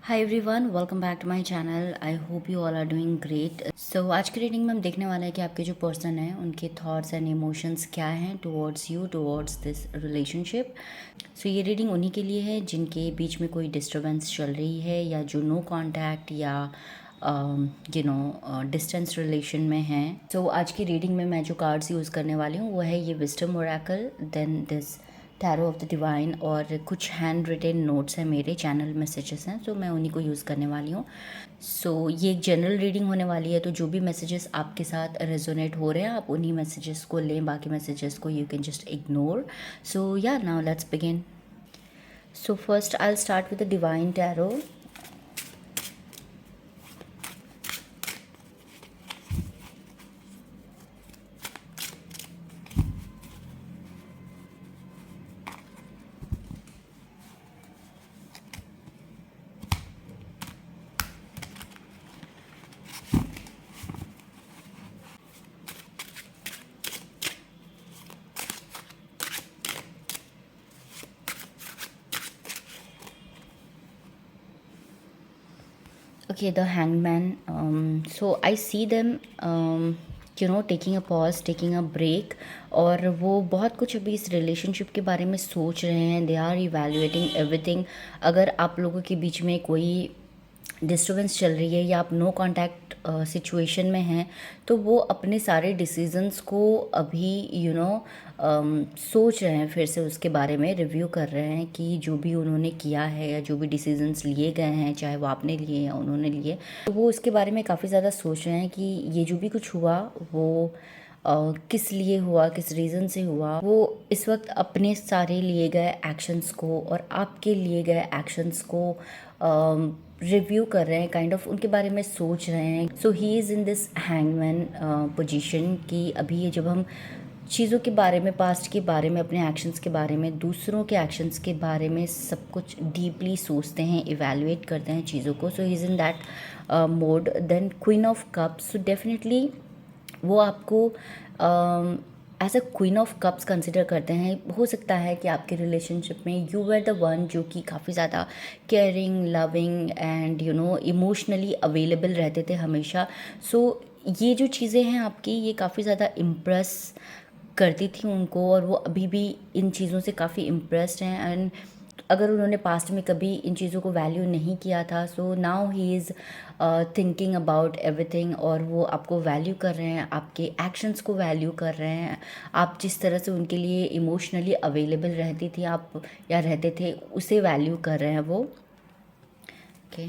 Hi everyone, welcome back to my channel. I hope you all are doing great. So आज की reading में हम देखने वाले हैं कि आपके जो पर्सन है उनके थॉट्स एंड इमोशंस क्या हैं towards you, towards this relationship. So ये रीडिंग उन्हीं के लिए है जिनके बीच में कोई डिस्टर्बेंस चल रही है या जो नो कांटेक्ट या डिस्टेंस रिलेशन में हैं। सो आज की रीडिंग में मैं जो कार्ड्स यूज़ करने वाली हूँ वो है ये wisdom oracle, then this tarot of the divine, और कुछ हैंड रिटेन नोट्स हैं, मेरे चैनल मैसेजेस हैं, तो मैं उन्हीं को यूज़ करने वाली हूँ। सो ये एक जनरल रीडिंग होने वाली है, तो जो भी मैसेजेस आपके साथ रेजोनेट हो रहे हैं आप उन्हीं मैसेजेस को लें, बाकी मैसेजेस को यू कैन जस्ट इग्नोर। सो या now let's begin. So first I will start with the divine tarot. Okay, the hangman. So I see them, taking a pause, taking a break. और वो बहुत कुछ अभी इस रिलेशनशिप के बारे में सोच रहे हैं। They are evaluating everything. अगर आप लोगों के बीच में कोई डिस्टर्बेंस चल रही है या आप नो कांटेक्ट सिचुएशन में हैं, तो वो अपने सारे डिसीजंस को अभी सोच रहे हैं, फिर से उसके बारे में रिव्यू कर रहे हैं कि जो भी उन्होंने किया है या जो भी डिसीजंस लिए गए हैं, चाहे वो आपने लिए या उन्होंने लिए, तो वो उसके बारे में काफ़ी ज़्यादा सोच रहे हैं कि ये जो भी कुछ हुआ वो किस लिए हुआ, किस रीज़न से हुआ। वो इस वक्त अपने सारे लिए गए एक्शंस को और आपके लिए गए एक्शंस को रिव्यू कर रहे हैं, काइंड ऑफ उनके बारे में सोच रहे हैं। So he is in this hangman position कि अभी ये जब हम चीज़ों के बारे में, पास्ट के बारे में, अपने एक्शंस के बारे में, दूसरों के एक्शंस के बारे में सब कुछ डीपली सोचते हैं, इवैल्यूएट करते हैं चीज़ों को। So he is in that mode. Then queen of cups, so definitely वो आपको as a queen of cups consider करते हैं। हो सकता है कि आपके रिलेशनशिप में यू वर द वन जो कि काफ़ी ज़्यादा caring, loving and emotionally available रहते थे हमेशा। सो ये जो चीज़ें हैं आपकी, ये काफ़ी ज़्यादा इम्प्रेस करती थी उनको, और वो अभी भी इन चीज़ों से काफ़ी इम्प्रेस्ड हैं। एंड अगर उन्होंने पास्ट में कभी इन चीज़ों को वैल्यू नहीं किया था, so now he is thinking about everything, और वो आपको वैल्यू कर रहे हैं, आपके एक्शंस को वैल्यू कर रहे हैं। आप जिस तरह से उनके लिए इमोशनली अवेलेबल रहती थी आप या रहते थे, उसे वैल्यू कर रहे हैं वो। Okay,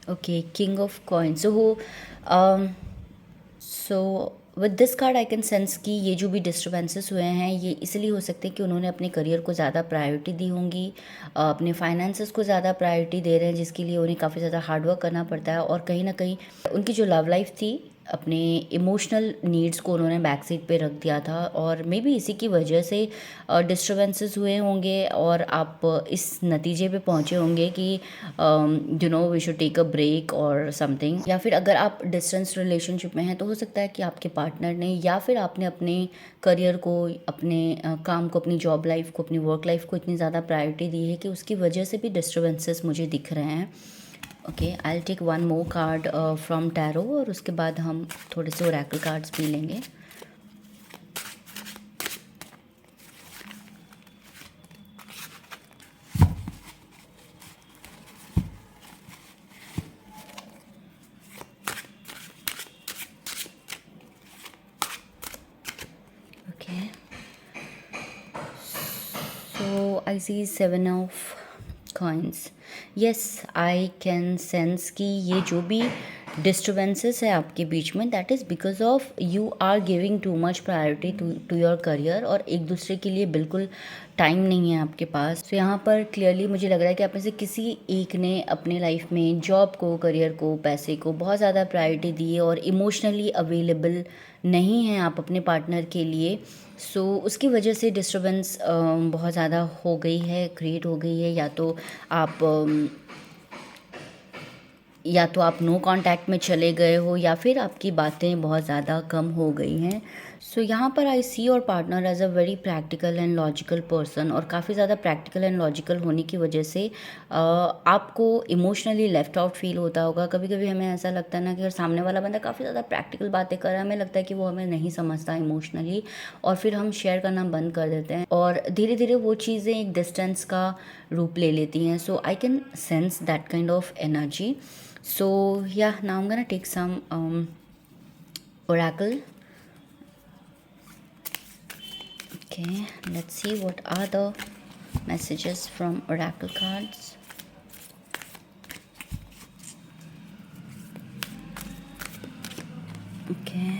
okay, king of coins. So with this card I can sense कि ये जो भी डिस्टर्बेंसेस हुए हैं ये इसलिए हो सकते हैं कि उन्होंने अपने करियर को ज़्यादा प्रायोरिटी दी होंगी, अपने फाइनेंसेस को ज़्यादा प्रायोरिटी दे रहे हैं, जिसके लिए उन्हें काफ़ी ज़्यादा हार्डवर्क करना पड़ता है। और कहीं ना कहीं उनकी जो लव लाइफ थी, अपने इमोशनल नीड्स को उन्होंने बैक सीट पे रख दिया था, और मे बी इसी की वजह से डिस्टर्बेंसेस हुए होंगे और आप इस नतीजे पे पहुँचे होंगे कि we should take a break or something. या फिर अगर आप डिस्टेंस रिलेशनशिप में हैं तो हो सकता है कि आपके पार्टनर ने या फिर आपने अपने करियर को, अपने काम को, अपनी जॉब लाइफ को, अपनी वर्क लाइफ को इतनी ज़्यादा प्रायोरिटी दी है कि उसकी वजह से भी डिस्टर्बेंसेस मुझे दिख रहे हैं। Okay, I will take one more card from tarot, और उसके बाद हम थोड़े से ओरेकल कार्ड्स भी लेंगे। Okay, so I see 7 of coins. Yes, I can sense कि ये जो भी डिस्टर्बेंसेस है आपके बीच में, that is because of you are giving too much priority to your career, और एक दूसरे के लिए बिल्कुल टाइम नहीं है आपके पास। तो यहाँ पर क्लियरली मुझे लग रहा है कि आप में से किसी एक ने अपने लाइफ में जॉब को, करियर को, पैसे को बहुत ज़्यादा प्रायोरिटी दी है और इमोशनली अवेलेबल नहीं है आप अपने पार्टनर के लिए। सो उसकी वजह से डिस्टर्बेंस बहुत ज़्यादा हो गई है, क्रिएट हो गई है। या तो आप या तो आप नो कांटेक्ट में चले गए हो या फिर आपकी बातें बहुत ज़्यादा कम हो गई हैं। सो यहाँ पर I see your partner as a very practical and logical person, और काफ़ी ज़्यादा प्रैक्टिकल एंड लॉजिकल होने की वजह से आपको इमोशनली लेफ्ट आउट फील होता होगा। कभी कभी हमें ऐसा लगता है ना कि अगर सामने वाला बंदा काफ़ी ज़्यादा प्रैक्टिकल बातें कर रहा है, हमें लगता है कि वो हमें नहीं समझता इमोशनली, और फिर हम शेयर करना बंद कर देते हैं और धीरे धीरे वो चीज़ें एक डिस्टेंस का रूप ले लेती हैं। So I can sense that kind of energy. So yeah, now I'm gonna take some oracle. Okay, let's see what are the messages from oracle cards. Okay,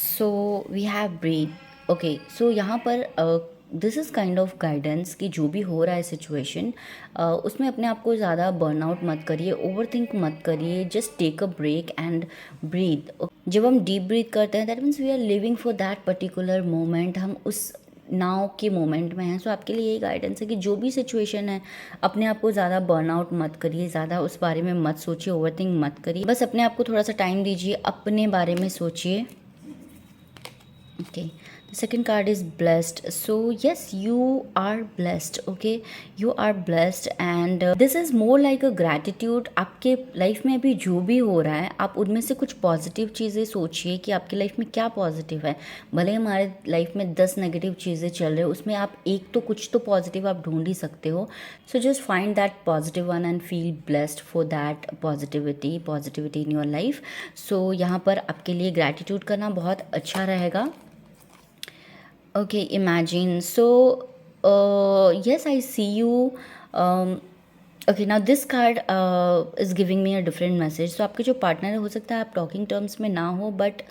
so we have breathe. Okay, so यहाँ पर this is kind of guidance कि जो भी हो रहा है situation, उसमें अपने आप को ज़्यादा बर्नआउट मत करिए, ओवर थिंक मत करिए, just take a break and breathe. जब हम डीप ब्रीथ करते हैं that means we are living for that particular moment, हम उस नाव के मोमेंट में हैं. सो आपके लिए यही गाइडेंस है कि जो भी सिचुएशन है अपने आप को ज़्यादा बर्नआउट मत करिए, ज़्यादा उस बारे में मत सोचिए, ओवर थिंक मत करिए, बस अपने आप को थोड़ा सा टाइम दीजिए, अपने बारे में सोचिए. Okay, the second card is blessed. So yes, you are blessed. Okay, you are blessed and this is more like a gratitude. आपके लाइफ में अभी जो भी हो रहा है आप उनमें से कुछ पॉजिटिव चीज़ें सोचिए कि आपकी लाइफ में क्या पॉजिटिव है. भले हमारे लाइफ में 10 नेगेटिव चीज़ें चल रही है, उसमें आप एक तो कुछ तो पॉजिटिव आप ढूंढ ही सकते हो. So just find that positive one and feel blessed for that positivity in your life. So यहाँ पर आपके लिए ग्रैटिट्यूड करना बहुत अच्छा रहेगा. Okay, imagine. So, yes, I see you. Okay, now this card is giving me a different message. So, आपके जो पार्टनर है, हो सकता है आप टॉकिंग टर्म्स में ना हो, but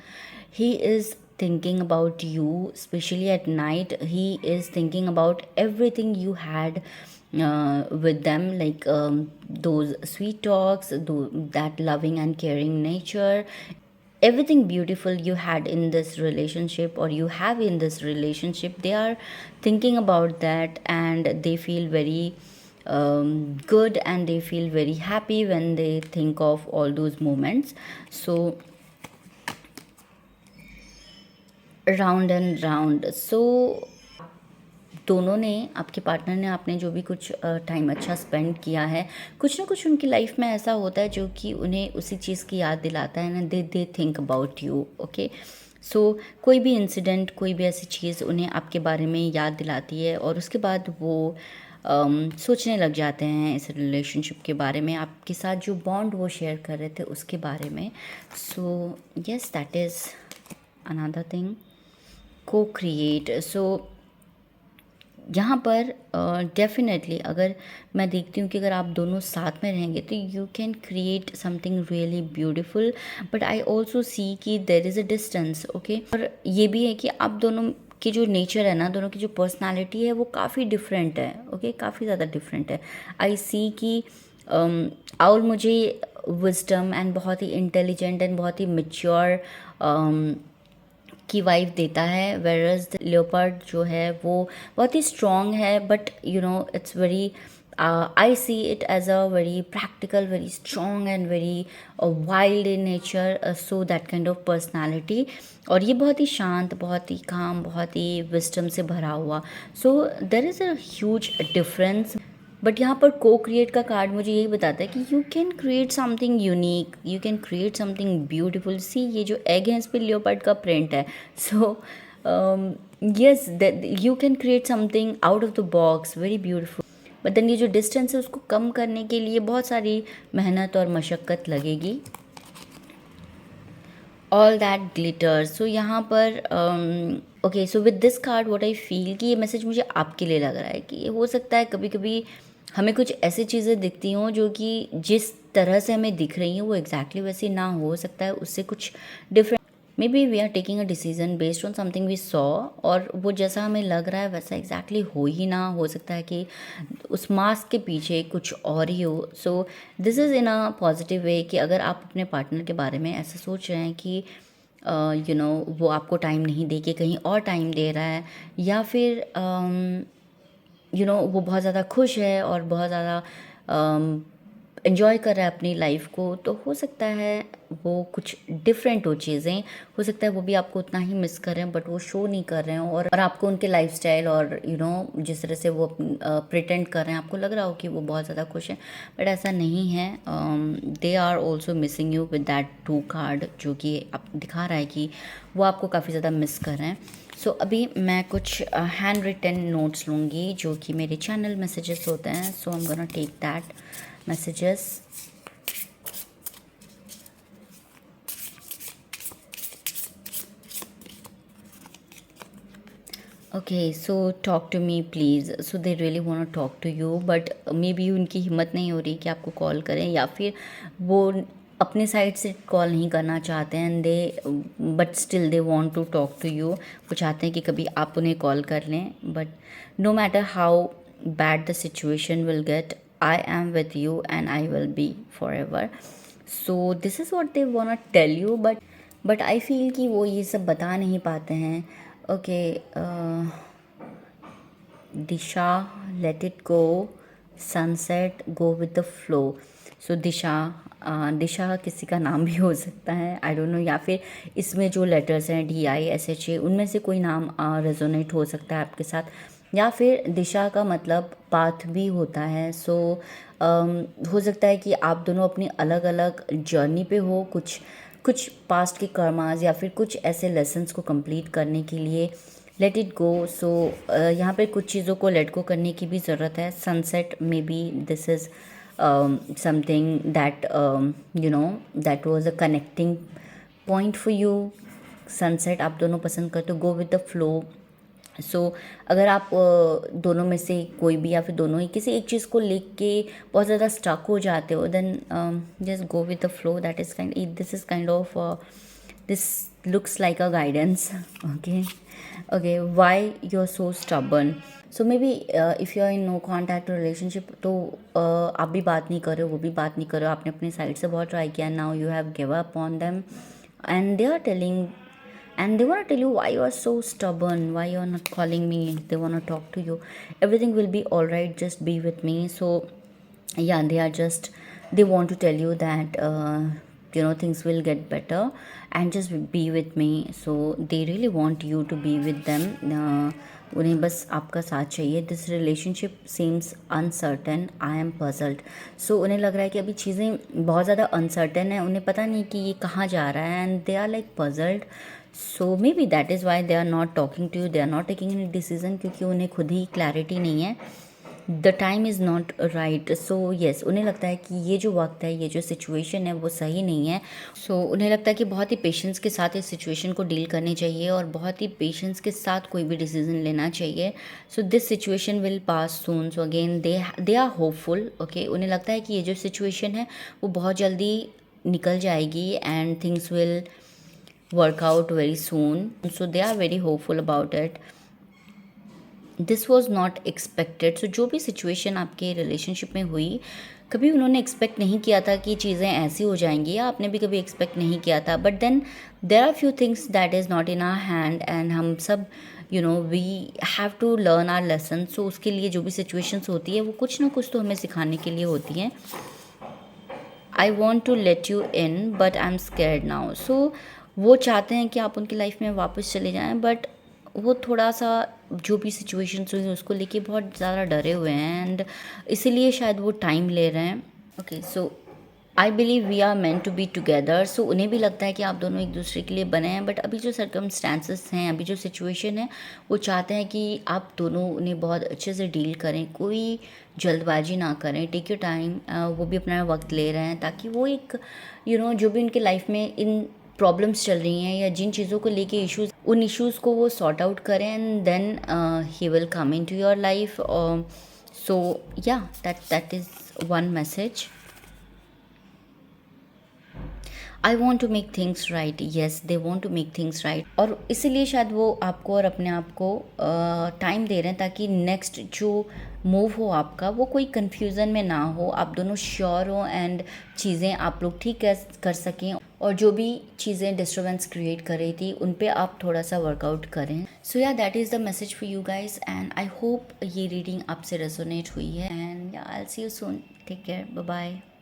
he is thinking about you, especially at night. He is thinking about everything you had with them, like those sweet talks, that loving and caring nature, everything beautiful you had in this relationship or you have in this relationship. They are thinking about that and they feel very good and they feel very happy when they think of all those moments. So round and round. So दोनों ने, आपके partner ने, आपने जो भी कुछ time अच्छा spend किया है, कुछ ना कुछ उनकी लाइफ में ऐसा होता है जो कि उन्हें उसी चीज़ की याद दिलाता है ना. They think about you. Okay, so कोई भी इंसिडेंट, कोई भी ऐसी चीज़ उन्हें आपके बारे में याद दिलाती है और उसके बाद वो सोचने लग जाते हैं इस रिलेशनशिप के बारे में, आपके साथ जो बॉन्ड वो शेयर कर रहे थे उसके बारे में. So yes, that is another thing. को क्रिएट. सो यहाँ पर डेफिनेटली अगर मैं देखती हूँ कि अगर आप दोनों साथ में रहेंगे तो you can create something really beautiful, but I also see कि there is a distance. Okay, और ये भी है कि आप दोनों की जो नेचर है ना, दोनों की जो पर्सनालिटी है वो काफ़ी डिफरेंट है. ओके, काफ़ी ज़्यादा डिफरेंट है. आई सी कि और मुझे विजडम एंड बहुत ही इंटेलिजेंट एंड बहुत ही मेच्योर की वाइफ देता है, वेरस द लियोपार्ड जो है वो बहुत ही स्ट्रॉन्ग है, but you know it's very, I see it as a very practical, very strong and very wild in nature. So that kind of personality. और ये बहुत ही शांत, बहुत ही काम, बहुत ही विस्डम से भरा हुआ. So there is a huge difference. But यहाँ पर को क्रिएट का कार्ड मुझे यही बताता है कि you can create something unique, you can create something beautiful. See, ये जो एग है इस पर लियोपार्ड का प्रिंट है. So yes, you can create something out of the box, very beautiful. But then ये जो डिस्टेंस है उसको कम करने के लिए बहुत सारी मेहनत और मशक्क़त लगेगी. All that glitter. सो यहाँ पर okay, so with this card what I feel कि ये मैसेज मुझे आपके लिए लग रहा है कि हो सकता है कभी कभी हमें कुछ ऐसी चीज़ें दिखती हों जो कि जिस तरह से हमें दिख रही हैं वो एग्जैक्टली वैसी ना हो सकता है, उससे कुछ different. Maybe we are taking a decision based on something we saw, और वो जैसा हमें लग रहा है वैसा एग्जैक्टली हो ही ना. हो सकता है कि उस मास्क के पीछे कुछ और ही हो. सो this is in a positive way कि अगर आप अपने पार्टनर के बारे में ऐसा सोच रहे हैं कि यू नो वो आपको टाइम नहीं दे के कहीं और टाइम दे रहा है, या फिर यू नो वो बहुत ज़्यादा खुश है और बहुत ज़्यादा एन्जॉय कर रहा है अपनी लाइफ को, तो हो सकता है वो कुछ डिफरेंट हो चीज़ें, हो सकता है वो भी आपको उतना ही मिस कर रहे हैं बट वो शो नहीं कर रहे हैं, और आपको उनके लाइफस्टाइल और जिस तरह से वो प्रिटेंड कर रहे हैं आपको लग रहा हो कि वो बहुत ज़्यादा खुश हैं, बट ऐसा नहीं है। They are also missing you with that 2 card, जो कि आप दिखा रहा है कि वो आपको काफ़ी ज़्यादा मिस कर रहे हैं। सो अभी मैं कुछ हैंड रिटन नोट्स लूँगी जो कि मेरे चैनल मैसेजेस होते हैं। So I am gonna take that messages. Okay, so talk to me please. So they really want to talk to you, but maybe उनकी हिम्मत नहीं हो रही कि आपको कॉल करें, या फिर वो अपने साइड से कॉल नहीं करना चाहते हैं, they but still they want to talk to you. वो चाहते हैं कि कभी आप उन्हें कॉल कर लें, but no matter how bad the situation will get, I am with you and I will be forever. So this is what they want tell you, but आई फील कि वो ये सब बता नहीं पाते हैं। Okay, Disha, let it go, sunset, go with the flow. So Disha किसी का नाम भी हो सकता है, आई डोंट नो, या फिर इसमें जो लेटर्स हैं DISHA उनमें से कोई नाम रेजोनेट हो सकता है आपके साथ, या फिर दिशा का मतलब पाथ भी होता है। सो हो सकता है कि आप दोनों अपनी अलग अलग जर्नी पे हो, कुछ पास्ट के कर्मास या फिर कुछ ऐसे लेसन्स को कंप्लीट करने के लिए लेट इट गो। सो यहाँ पे कुछ चीज़ों को लेट गो करने की भी ज़रूरत है। Sunset may be this is something that that was a connecting point for you. Sunset आप दोनों पसंद करते हो, गो विद द फ्लो। सो अगर आप दोनों में से कोई भी या फिर दोनों ही किसी एक चीज़ को लेके बहुत ज़्यादा स्टक हो जाते हो, then just go with the flow. That is this is kind of this looks like a guidance. Okay, why you're so stubborn? So maybe if you're in no contact relationship, तो आप भी बात नहीं कर रहे हो, वो भी बात नहीं कर रहे हो, आपने अपनी साइड से बहुत ट्राई किया, now you have give up on them and they are telling and they want to tell you why you are so stubborn, why you are not calling me, they want to talk to you, everything will be all right, just be with me. So yeah, they want to tell you that things will get better and just be with me. So they really want you to be with them. उन्हें बस आपका साथ चाहिए. This relationship seems uncertain, I am puzzled. So उन्हें लग रहा है कि अभी चीज़ें बहुत ज़्यादा अनसर्टन है, उन्हें पता नहीं कि ये कहाँ जा रहा है, and they are like puzzled. So maybe that is why they are not talking to you, they are not taking any decision, क्योंकि उन्हें खुद ही क्लैरिटी नहीं है. The time is not right. So yes, उन्हें लगता है कि ये जो वक्त है, ये जो सिचुएशन है वो सही नहीं है. सो उन्हें लगता है कि बहुत ही पेशेंस के साथ इस सिचुएशन को डील करनी चाहिए और बहुत ही पेशेंस के साथ कोई भी डिसीजन लेना चाहिए. So this situation will pass soon. So again they are hopeful. Okay, उन्हें लगता है कि ये जो सिचुएशन है वो बहुत जल्दी निकल जाएगी and things will work out very soon. So they are very hopeful about it. This was not expected. So जो भी सिचुएशन आपके रिलेशनशिप में हुई, कभी उन्होंने एक्सपेक्ट नहीं किया था कि चीज़ें ऐसी हो जाएंगी, या आपने भी कभी एक्सपेक्ट नहीं किया था. But then there are few things that is not in our hand and हम सब we have to learn our lesson. So उसके लिए जो भी सिचुएशंस होती है वो कुछ ना कुछ तो हमें सिखाने के लिए होती हैं. I want to let you in but I am scared now. So वो चाहते हैं कि आप उनकी लाइफ में वापस चले जाएं, बट वो थोड़ा सा जो भी सिचुएशंस हुई उसको लेके बहुत ज़्यादा डरे हुए हैं, एंड इसीलिए शायद वो टाइम ले रहे हैं. Okay, so I believe we are meant to be together. So उन्हें भी लगता है कि आप दोनों एक दूसरे के लिए बने हैं, बट अभी जो सर्कमस्टांसेस हैं, अभी जो सिचुएशन है, वो चाहते हैं कि आप दोनों उन्हें बहुत अच्छे से डील करें, कोई जल्दबाजी ना करें, टेक योर टाइम. वो भी अपना वक्त ले रहे हैं ताकि वो एक जो भी उनके लाइफ में इन प्रॉब्लम्स चल रही हैं या जिन चीज़ों को लेके इश्यूज़, उन इश्यूज़ को वो सॉर्ट आउट करें, and then he will come into your life. So या that is one message. I want to make things right. Yes, they want to make things right. और इसीलिए शायद वो आपको और अपने आप को टाइम दे रहे हैं ताकि नेक्स्ट जो मूव हो आपका वो कोई कन्फ्यूज़न में ना हो, आप दोनों श्योर हो एंड चीज़ें आप लोग ठीक कर सकें, और जो भी चीज़ें डिस्टर्बेंस क्रिएट कर रही थी उन पे आप थोड़ा सा वर्कआउट करें. सो या that is the message for you guys, and I hope ये रीडिंग आपसे रेजोनेट हुई है, and I will see you soon. Take care, bye bye.